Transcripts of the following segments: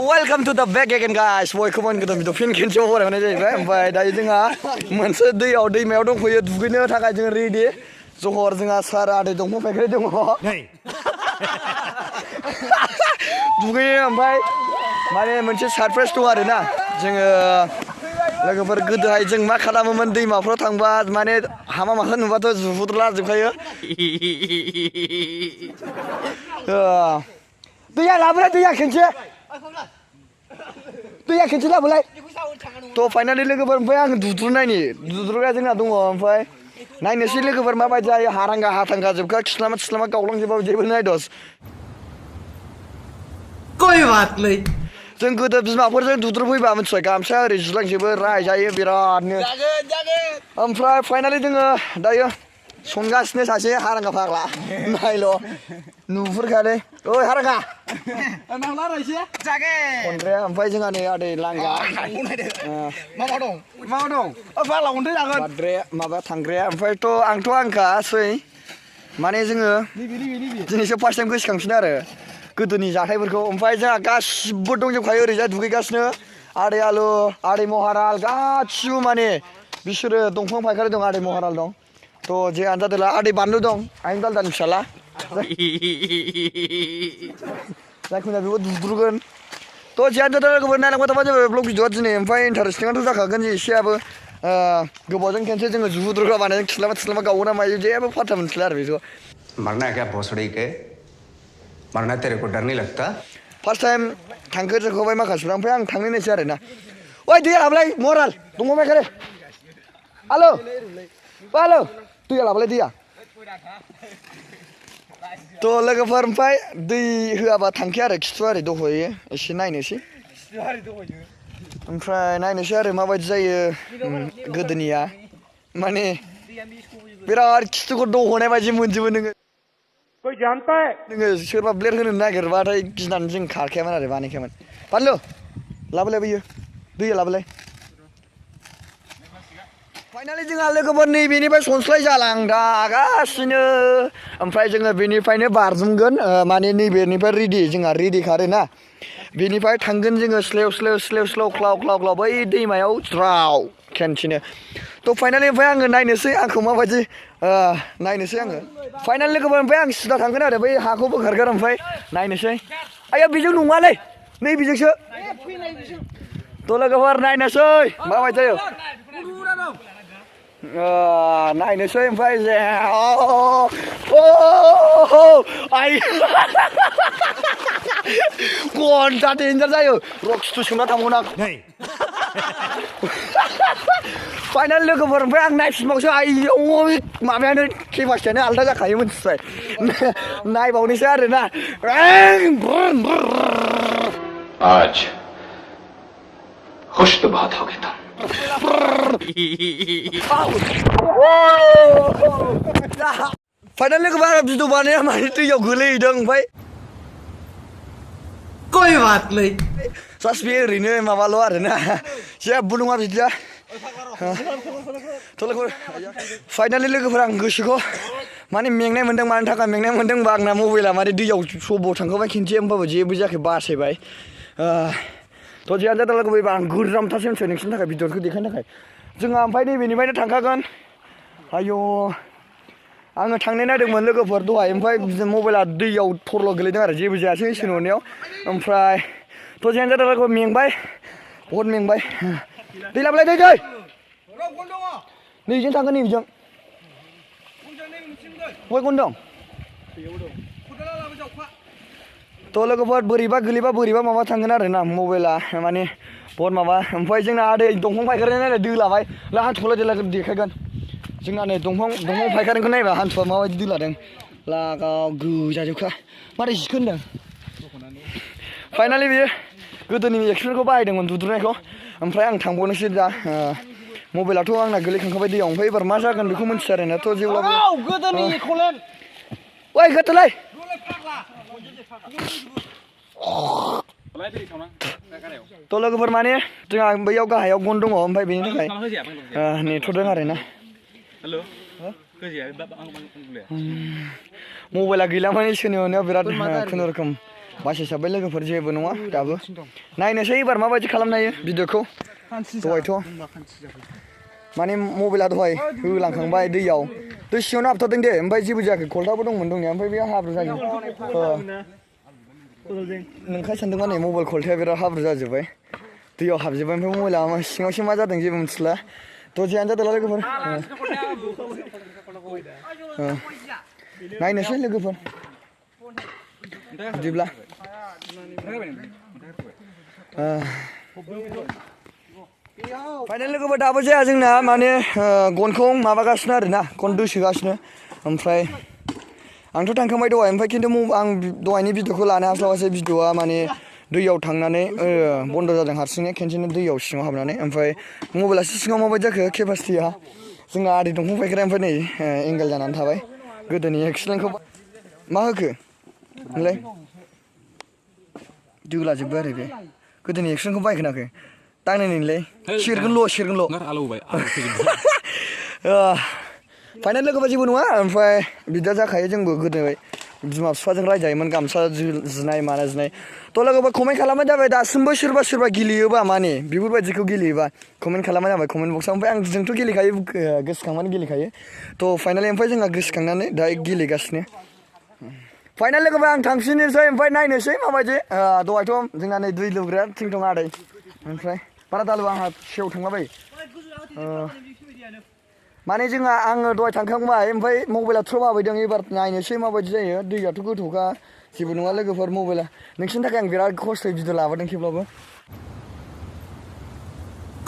welcome to the back again guys. बयखौबो गोदान video फिन खेनसेबाव हरायनाय जाहैबाय ओमफ्राय दायो जोंहा मोनसे दैमायाव दंफैयो दुगैनो थाखाय जों रेडि जहर जोंहा सार आदै दंफां फायखारि दङ दुगैयो ओमफ्राय माने मोनसे सरप्राइज दं आरोना जोङो लोगोफोर गोदोहाय जों मा खालामोमोन दैमाफ्राव थांबा माने हामा माखा नुबाथ' जुहुद्ला जोबखायो दैया लाबोलाय दैया खेनसे लाबोलाय थ' फाइनालि लोगोफोर ओमफ्राय आं दुद्रुनाया जोंना दङ ओमफ्राय नायनोसै लोगोफोर माबायदि जायो हारांगा हाथांगा जोबखा खिस्लामा गावलांजोबा जेबो नायदस कोई बात नहीं जों गोदो बिमाफोरजों दुद्रुफैबा मिथिबाय गामसा ओरै जुलांजोबो रायजायो बिरादनो ओमफ्राय फाइनालि जोङो दायो संगासिनो सासे हारांगा फाग्ला नायल' नुहुरखादों ओइ हारांगा खनद्राया ओमफ्राय जोंहा नै आदै लांगा मा दं फाग्ला खनद्राय जागोन बाद्राया माबा थांग्राया ओमफ्रायथ' आंखासै माने जोङो दिनैसो फार्स्ट टाइम गोसोखांफिनो आरो गोदोनि जाथायफोरखौ ओमफ्राय जोंहा गासिबो दंजोबखायो ओरैजाय दुगैगासिनो आदै आलु आदै महाराल गासिबो माने बिसोरो दंफां फायखारि दं आदै महाराल दं थ' जे आनजादोला आदै बानलु दं आयं दालदानि फिसाला जायखुनु बेखौ दुद्रुगोन थ' जे आनजादा लोगोफोर नायलांबाय थाबा जाबाय ब्लग भिडिअआ दिनै ओमफ्राय इन्टारेस्टिंआथ' जाखागोन जे एसेयाबो गोबावजों खेनसे जोङो जुहुद्रुगा बानायजों खिस्लामा गावो ना मायो जेबो फात्ता मोनथिला आरो बेखौ मरना है क्या भोसड़ी के मरना तेरे को डर नहीं लगता फार्स्ट टाइम थांखो जोंखौबाय माखासेफ्रा ओमफ्राय आं थांनोसै आरोना ओइ दैया लाबोलाय मराल दङ फायखारि हेलौ दैया लाबोलाय दैया थ' लोगोफोर ओमफ्राय दै होआबा थांखाया आरो खिथु आरो दहयो एसे नायनोसै ओमफ्राय नायनोसै आरो माबायदि जायो गोदोनिया माने बिराद खिथुखौ दहनाय बायदि मोनजोबो नोङो नोङो सोरबा ब्लेड होनो नागिरबाथाय गिनानै जों खारखायामोन आरो बानायखायामोन बानलु लाबोलाय बैयो दैया लाबोलाय फाइनालि जोंहा लोगोफोर नैबेनिफ्राय सनस्लाय जालांगासिनो ओमफ्राय जोङो बेनिफ्रायनो बारजुमगोन माने नैबेनिफ्राय जोंहा रेडि खारोना बेनिफ्राय थांगोन जोङो स्लेव ख्लाव बै दैमायाव ज्राव खेनसेनो थ' फाइनालि ओमफ्राय आङो नायनोसै आंखौ माबायदि नायनोसै आङो फाइनाल लोगोफोर ओमफ्राय आं सिदा थांगोन आरो बै हाखौ बोखारगोन ओमफ्राय नायनोसै आया बेजों नङालै नै बेजोंसो थ' लोगोफोर नायनोसै माबायदि जायो नायनोसै ओमफ्राय जे आइ घन्टा डेन्जार जायो र' खिथु सोमना थांगोन आं फाइनाल लोगोफोर ओमफ्राय आं नायफिनबावसो आइयौ माबायानो केपासिटियानो आलदा जाखायो मिथिबाय नायबावनोसै आरोना आज खुश तो बात होगी तुम फाइनाल लोगोफोर भिडिअ बानाया माने दैयाव गोलैहैदों ओमफ्राय कोई बात नहीं जास्ट बे ओरैनो माबाल' आरोना जेबो नङा बिदिया थ' लोगोफोर फाइनालि लोगोफोर आं गोसोखौ माने मेंनाय मोन्दों मानि थाखाय मेंनाय मोन्दों होनबा आंना मबाइला माने दैयाव सबाव थांखाबाय खेनसे होमबाबो जेबो जायाखै बासायबाय थ' जे आनजादा लोगोफोर आं गोरामथारसो मिथिबाय नोंसिनि थाखाय भिडिअखौ देखायनो थाखाय जोंहा ओमफ्राय नैबेनिफ्रायनो थांखागोन आयौ आङो थांनाय नायदोंमोन लोगोफोर दहाय ओमफ्राय मबाइला दैयाव थरल' गोलैदों आरो जेबो जायासै सोनहरनायाव ओमफ्राय थ' जे आनजादा लोगोफोर मेंबाय बहुद मेंबाय दै लाबोलाय दै नैजों थांगोन नैजों बय गन दं थ' लोगोफोर बोरैबा गोलैबा बोरैबा माबा थांगोन आरोना मबाइला माने बहुत माबा ओमफ्राय जोंना आदै दंफां फायखारि नायलाय दोलाबाय ला हान्थुखौलाय देखायगोन जोंना नै दंफां फायखारिखौ नायबा हान्थुआ माबायदि दोलादों लागाव गोजाजोबखा मारै जिखो होनदों फाइनालि बेयो गोदोनि एक्सपिरियेन्सखौ बाहायदोंमोन दुद्रुनायखौ ओमफ्राय आं थांबावनोसै दा मबाइलाथ' आंना गोलैखांखाबाय दैयाव ओमफ्राय एबार मा जागोन बेखौ मिन्थिया आरोना थ' जेब्लाबो ओइ गोदोलाय थ' लोगोफोर माने जोंहा बैयाव गाहायाव गन दङ ओमफ्राय बेनि थाखाय नेथ'दों आरोना मबाइला गैला माने सोरनियाव बिराद खुनुरुखुम बासायसाब्बाय लोगोफोर जेबो नङा दाबो नायनोसै एबार माबायदि खालामनो हायो भिडिअखौ दहायथ' माने मबाइला दहाय होलांखांबाय दैयाव दै सिङावनो हाबथारदों दे ओमफ्राय जेबो जायाखै खल्थाबो दंमोन दंनाया ओमफ्राय बे हाब्रु जायो नोंखाय सानदों माने मबाइल खल्थाया बिराद हाब्रु जाजोब्बाय दैयाव हाबजोब्बाय ओमफ्राय मबाइला सिङावसो मा जादों जेबो मिथिला थ' जेयानो जादोंला लोगोफोर नायनोसै लोगोफोर बिदिब्ला फाइनाल लोगोफोर दाबो जाया जोंना माने गनखौ माबागासिनो आरोना गन दोसोगासिनो ओमफ्राय आंथ' थांखांबाय दहाय ओमफ्राय खिन्थु आं दहायनि भिडिअखौ लानो हास्लाबासै भिडिअआ माने दैयाव थांनानै बन्द जादों हारसिंनो खेनसेनो दैयाव सिङाव हाबनानै ओमफ्राय मबाइलासो सिङाव माबायदि जाखो केपासिटिया जोंना आदै दंफां फायग्राया ओमफ्राय नै एंगेल जानानै थाबाय गोदोनि एक्सिलेन्टखौ मा होखो नोंलाय दोलाजोब्बाय आरो बे गोदोनि एक्सिलेन्टखौ बायखोनाखै दांनायनोलै सेरगोनल' फाइनाल लोगोफोर जेबो नङा ओमफ्राय बिदा जाखायो जोंबो गोदो बिमा बिफाजों रायजायोमोन गामसा जिनाय मानाय जिनाय थ' लोगोफोर कमेन्ट खालामबानो जाबाय दासिमबो सोरबा गेलेयोबा माने बेफोरबायदिखौ गेलेयोबा कमेन्ट खालामबानो जाबाय कमेन्ट बक्सआव ओमफ्राय जोंथ' गेलेखायो गोसोखांबानो गेलेखायो थ' फाइनालि ओमफ्राय जोंहा गोसोखांनानै दा गेलेगासिनो फाइनाल लोगोफोर आं थांफिननोसै ओमफ्राय नायनोसै माबायदि दहायथ' जोंना नै दै लुग्राया थिं दं आदै ओमफ्राय बारा दालु आंहा सेव थांलाबायो माने जोंहा आङो दहाय थांखांबाय ओमफ्राय मबाइला थ्र' माबायदों एबार नायनोसै माबायदि जायो दैयाथ' गोथौखा जेबो नङा लोगोफोर मबाइला नोंसिनि थाखाय आं बिराद खस्थ'यै भिडिअ लाबोदों थेवब्लाबो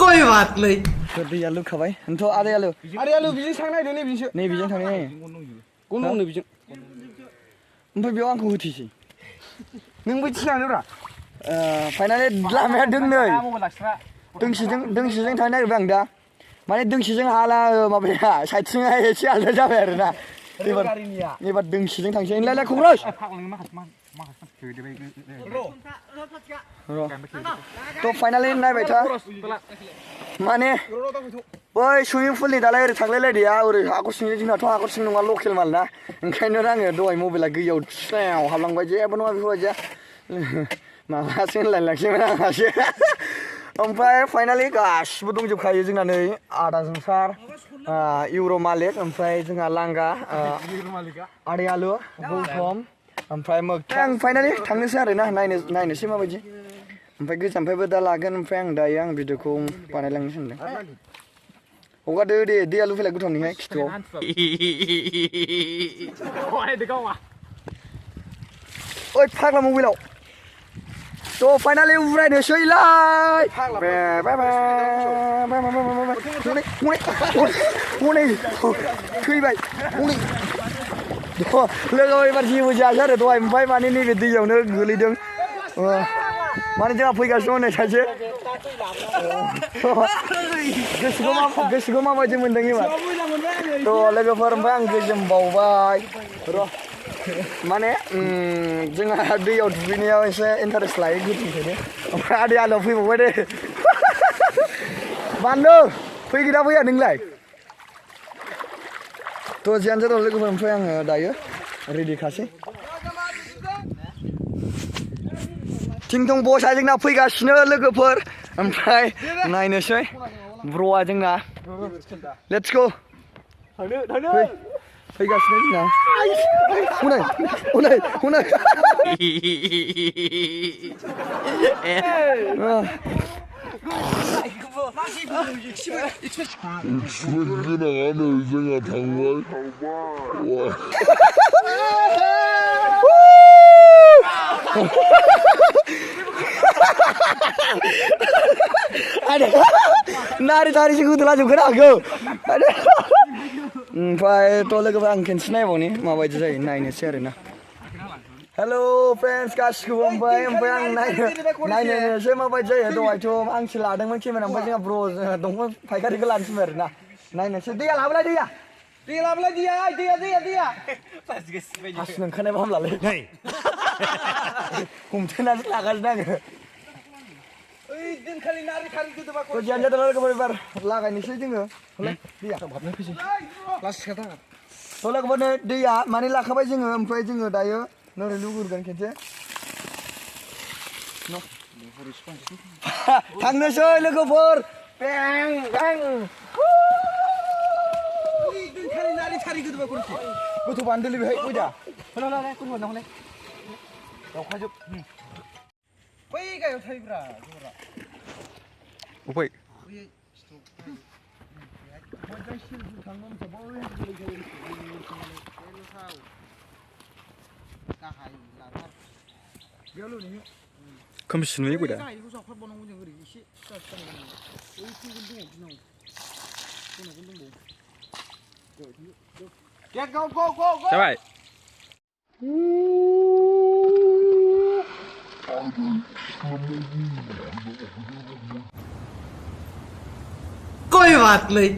कोई बात नहीं दैया लुखाबाय ओमफ्राय आदायालु बिजों थांनो नागिरदों नै बिजों थांनो गन दं बिजों ओमफ्राय बेयाव आंखौ होथेसै नोंबो थिनानोब्रा फाइनालि लामाया दोंसेजों थांनो नागिरबाय आं दा माने दोंसेजों हाला माबाया साइडथिंहाय एसे आलदा जाबाय आरोना एबार दोंसेजों थांसै नोंलाय खग्रास थ' फाइनालि नायबाय था माने बै सुइमिं पुलनि दालाय ओरै थांलायलायदैया ओरै हाखर सिंजों जोंनाथ' हाखर सिं नङा लकेल माल ना ओंखायनो आङो दहाय मबाइला दैयाव स्रायाव हाबलांबाय जेबो नङा बेफोरबायदिया माबासो होनलायलांसैमोन आंहासो ओमफ्राय फाइनालि गासिबो दंजोबखायो जोंना नै आदा जंसार इउर' मालिक ओमफ्राय जोंहा लांगा आदै आलु गौतम ओमफ्राय मोगथां फाइनालि थांनोसै आरोना नायनोसै माबायदि ओमफ्राय गोजाननिफ्रायबो दा लागोन ओमफ्राय आं दायो आं भिडिअखौ बानायलांनो सानदों हगारदो दे दैया लुफैला गोथावनिहाय खिथुआव ओइ फाग्ला मबाइलाव थ' फाइनालि उरायनोसैलाय थैबाय लोगो एबार जेबो जायासै आरो दहाय ओमफ्राय माने नैबे दैयावनो गोलैदों माने जोंहा फैगासिनो हनै सासे गोसोखौ माबायदि मोन्दों एबार थ' लोगोफोर ओमफ्राय आं गोजोनबावबाय र' माने जोंहा दैयाव दुगैनायाव एसे इन्टारेस्ट लायो गोदोनिफ्रायनो ओमफ्राय आदै आलुआव फैबावबाय दे बानलु फैगोना फैया नोंलाय थ' जियानो जादों लोगोफोर ओमफ्राय आङो दायो रेडिखासै थिंथं बसआ जोंना फैगासिनो लोगोफोर ओमफ्राय नायनोसै ब्र'आ जोंना लेट्स गो फैगासिनो जोंना हनै गोनाङानो जोंहा थांबाय नारि थारिसो गोदोलाजोबगोन आंखौ ओमफ्राय थ' लोगोफोर आं खेनसे नायबावनि माबायदि जायो नायनोसै आरोना हेल' फ्रेन्ड्स गासिखौबो ओमफ्राय आं नायनोसै माबायदि जायो दहायथ' आंसो लादोंमोन केमेरा ओमफ्राय जोंहा ब्र' दंफां फायखारिखौ लानो थिनबाय आरोना नायनोसै दैया लाबोलाय दैया हासिनो ओंखारनायबा हामलालै हमथेनानै लागासिनो आङो जियानो जादों लोगोफोर एबार लागायनोसै जोङो दैया थ' लोगोफोर नै दैया माने लाखाबाय जोङो ओमफ्राय जोङो दायो नोरै लुगुरगोन खेनसे थांनोसै लोगोफोर बें बें गथ' बान्दोलै बेहाय गयदा गथ' बान्दाखौलाय दावखाजोब बै गायाव थायोब्रा जरा अफाय खोमसि नुयो गयदा जाबाय कोई बात नहीं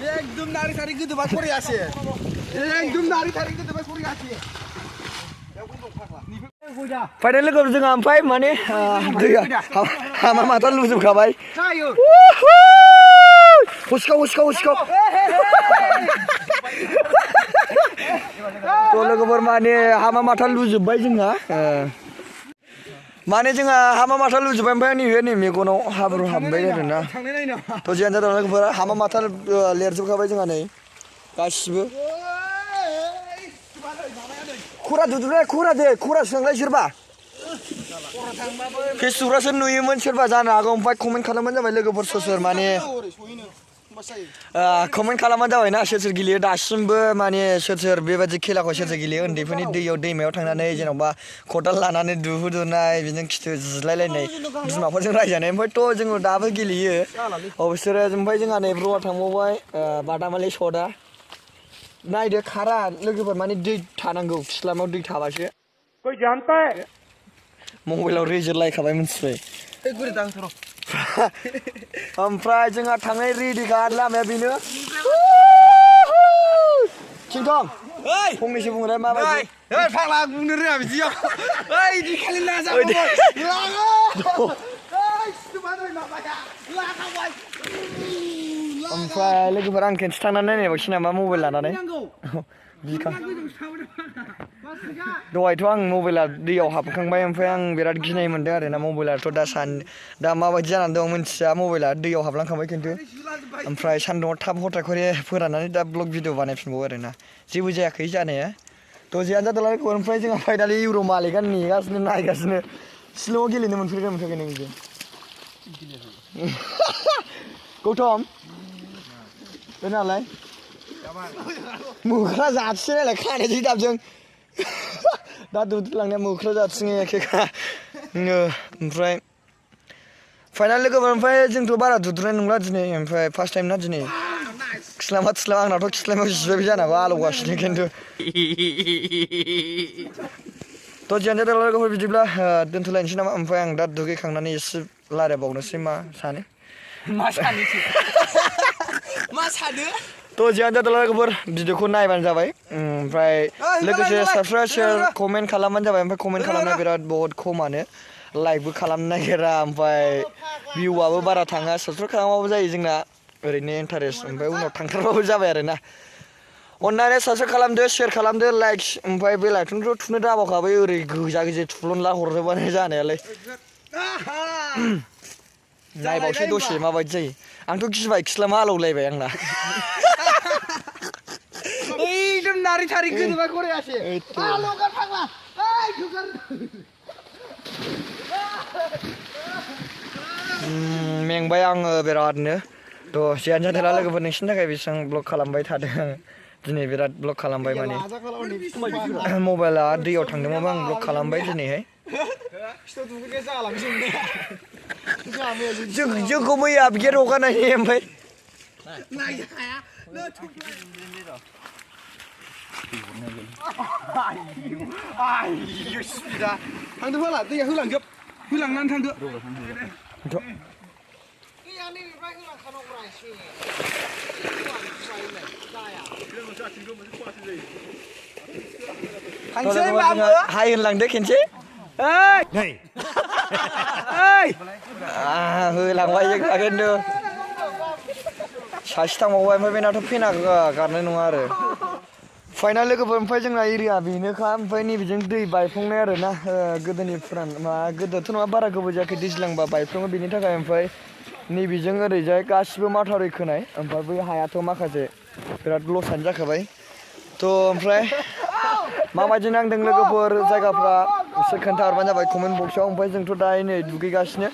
एकदम नारी-नारी गोदोबा खरियासे एकदम नारी-नारी गोदोबा खरियासे फाइनाल लोगोफोर जोंहा ओमफ्राय माने दैया हामा माथा लुजोबखाबाय हुस्काव थ' लोगोफोर माने हामा माथा लुजोबबाय जोंहा माने जोंहा हामा माथा लुजोबबाय ओमफ्राय नैबे नै मेगनाव हाब्रु हाबबाय आरोना थ' जियानो जादों लोगोफोर हामा माथा लिरजोबखाबाय जोंहा नै गासिबो खरा दुदुलाय खरा सोंलाय सोरबा फेसबुकआवसो नुयोमोन सोरबा जानो हागौ ओमफ्राय कमेन्ट खालामबानो जाबाय लोगोफोर सोर माने कमेन्ट खालामबानो जाबाय ना सोर गेलेयो दासिमबो माने सोर बेबायदि खेलाखौ सोर गेलेयो उन्दैफोरनि दैमायाव थांनानै जेन'बा खदाल लानानै दुहुदुनाय बिदिनो खिथु जिलायलायनाय बिमाफोरजों रायजानाय ओमफ्राय थ' जोङो दाबो गेलेयो अबसोरो ओमफ्राय जोंहा नै ब्र'आ थांबावबाय बादामालि सदा नायदो खारा लोगोफोर माने दै थानांगौ फिस्लामाव दै थाबासो मबाइलाव रेजर लायखाबाय मिथिबाय ओमफ्राय जोंहा थांनाय रेडिखा लामाया बेनो किंथं फंनैसो बुंनाय माबायदि फाग्ला बुंनो रोङा बिदियाव इदि खालि ओमफ्राय लोगोफोर आं खेनसे थांनानै नायनायबावसै नामा मबाइल लानानै दहायथ' आं मबाइला दैयाव हाबखांबाय ओमफ्राय आं बिराद गिनाय मोन्दों आरोना मबाइलाथ' दा माबायदि जानानै दं मिन्थिया मबाइला दैयाव हाबलांखांबाय खिन्थु ओमफ्राय सान्दुङाव थाब हथाय खरे फोराननानै दा ब्लग भिडिअ बानायफिनबावो आरोना जेबो जायाखै जानाया थ' जियानो जादोंलाय ओमफ्राय जोंहा फाइनालि इउर' मालिकआ नेगासिनो नायगासिनो शिलंआव गेलेनो मोनफेरगोन मोनफेराखै नों बिदि गौतम दोनालाय मोख्रा जाथिसे नालाय खानाय जि दाबजों दा दुद्रुलांनाया मोख्रा जाथिङो एखेखा ओमफ्राय फाइनाल लोगोफोर ओमफ्राय जोंथ' बारा दुद्रुनाय नंला दिनै ओमफ्राय फार्स्ट टाइम ना दिनै खिस्लामा आंनाथ' खिस्लामाव जिबायबो जानांगौ आलौगासिनो खिन्थु थ' जियानो जादों लोगोफोर बिदिब्ला दोनथ'लायनोसै नामा ओमफ्राय आं दा दुगैखांनानै एसे रायज्लायबावनोसै मा सानो थ' जियानो जादों लोगोफोर भिडिअखौ नायबानो जाबाय ओमफ्राय लोगोसे साबस्क्राइब शेयार कमेन्ट खालामबानो जाबाय ओमफ्राय कमेन्ट खालामनाया बिराद बहुत खमानो लाइकबो खालामनो नागिरा ओमफ्राय भिउआबो बारा थाङा साबस्क्राइब खालामाबाबो जायो जोंना ओरैनो इन्टारेस्ट ओमफ्राय उनाव थांथारबाबो जाबाय आरोना अन्नानै साबस्क्राइब खालामदो शेयार खालामदो लाइक ओमफ्राय बे लाइकखौथ' थुनो दाबावखाबाय ओरै गोजा थुफ्लनला हरजोबानो जानायालाय नायबावसै दसे माबायदि जायो आंथ' गिबाय खिस्लामा आलौलायबाय आंना एकदम नारि थारि गोदोबा खरायासे आलौगार फाग्ला मेंबाय आङो बिरादनो थ' जियानो जादोंला लोगोफोर नोंसिनि थाखाय बेसेबां ब्लग खालामबाय थादों दिनै बिराद ब्लग खालामबाय माने मबाइला दैयाव थांदोंमोनबा आं ब्लग खालामबाय दिनैहाय जोंखौ मैया गेट हगारनायनि ओमफ्राय आयौ स्पिडा थांदो फाला दैया होलांजोब होलांनानै थांदो दैया नैनिफ्राय होलांखानांगौरा एसे थांसै मामो हाय होनलांदो खेनसे ओइ ओइ होलांबाय जोंहा खिन्थु सासे थांबावबाय ओमफ्राय बेनाथ' फेना गारनाय नङा आरो फाइनाल लोगोफोर ओमफ्राय जोंना एरिया बेनोखा ओमफ्राय नैबेजों दै बायफ्लंनाय आरो ना गोदोनि फुरान मा गोदोथ' नङा बारा गोबाव जायाखै दैज्लांबा बायफ्लङो बेनि थाखाय ओमफ्राय नैबेजों ओरैजाय गासिबो माथावरि खोनाय ओमफ्राय बै हायाथ' माखासे बिराद लसआनो जाखाबाय थ' ओमफ्राय माबायदि नांदों लोगोफोर जायगाफ्रा एसे खोन्थाहरबानो जाबाय कमेन्ट बक्सआव ओमफ्राय जोंथ' दा नै दुगैगासिनो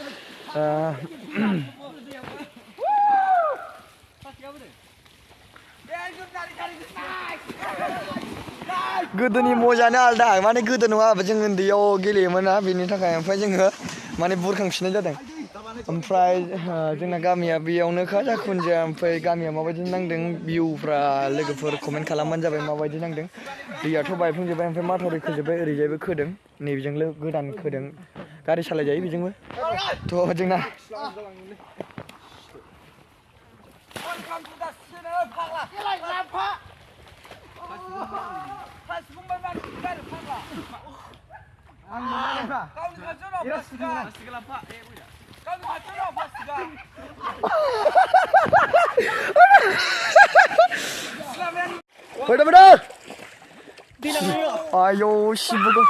गोदोनि मजानो आलदा माने गोदो नङा जों उन्दैयाव गेलेयोमोन ना बेनि थाखाय ओमफ्राय जोङो माने बुरखांफिननाय जादों ओमफ्राय जोंना गामिया बेयावनोखा जाखुनजाया ओमफ्राय गामिया माबायदि नांदों भिउफ्रा लोगोफोर कमेन्ट खालामबानो जाबाय माबायदि नांदों दैयाथ' बायफ्लंजोब्बाय ओमफ्राय माथावरि खोजोब्बाय ओरैजायबो खोदों नैबेजों गोदान खोदों गारि सालायजायो बेजोंबो थ' जोंना bener-bener ayo sibuk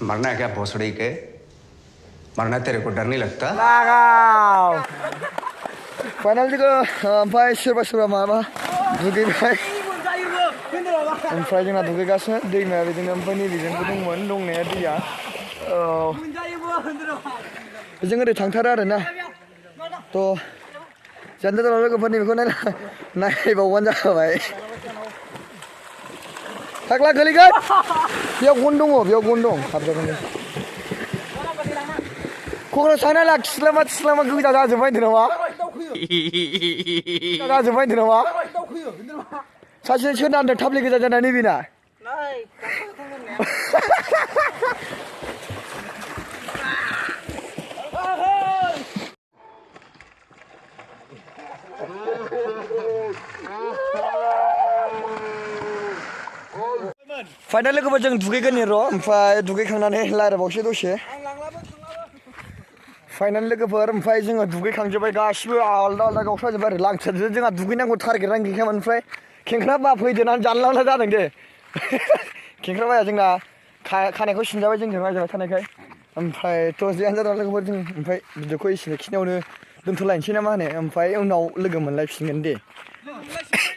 मरना है क्या भोसड़ी के मरना तेरे को डर नहीं लगता लगाव फाइनाल juga ओमफ्राय सोरबा माबा दुगैबाय ओमफ्राय जोंना दुगैगासिनो दैमाया बिदिनो ओमफ्राय नैबेजोंबो दंमोन दंनाया दैया बेजों ओरै थांथारो आरोना थ' जानोथ' दं लोगोफोरनि बेखौ नायबावबानो जाबाय फाग्ला गोलैगोन बेयाव गन दङ बेयाव गन दं हाबजागोन क'क्राझार थांनाय लाखिस्लामा थिस्लामा गोजा जाजोब्बाय होनदों नामा जाजोब्बाय होनदों नामा सासे सोरना होनदों थाब्ले गोजा जानानै बेना फाइनाल लोगोफोर जों दुगैगोन र' ओमफ्राय दुगैखांनानै रायज्लायबावसै दसे फाइनाल लोगोफोर ओमफ्राय जोङो दुगैखांजोब्बाय गासिबो आलदा आलदा गावस्राजोब्बाय आरो लांथारजों जोंहा दुगैनांगौ टारगेटानो गैखायामोन ओमफ्राय खेंख्रा बा फैदेरनानै जानला मोनला जादों दे खेंख्रा बाया जोंना खानायखौ सिनजाबाय जोंजों रायजाबाय थानायखाय ओमफ्राय थ' जियानो जादों लोगोफोर जों ओमफ्राय भिडिअखौ एसेखिनियावनो दोनथ'लायनोसै ना मा होनो ओमफ्राय उनाव लोगो मोनलायफिनगोन दे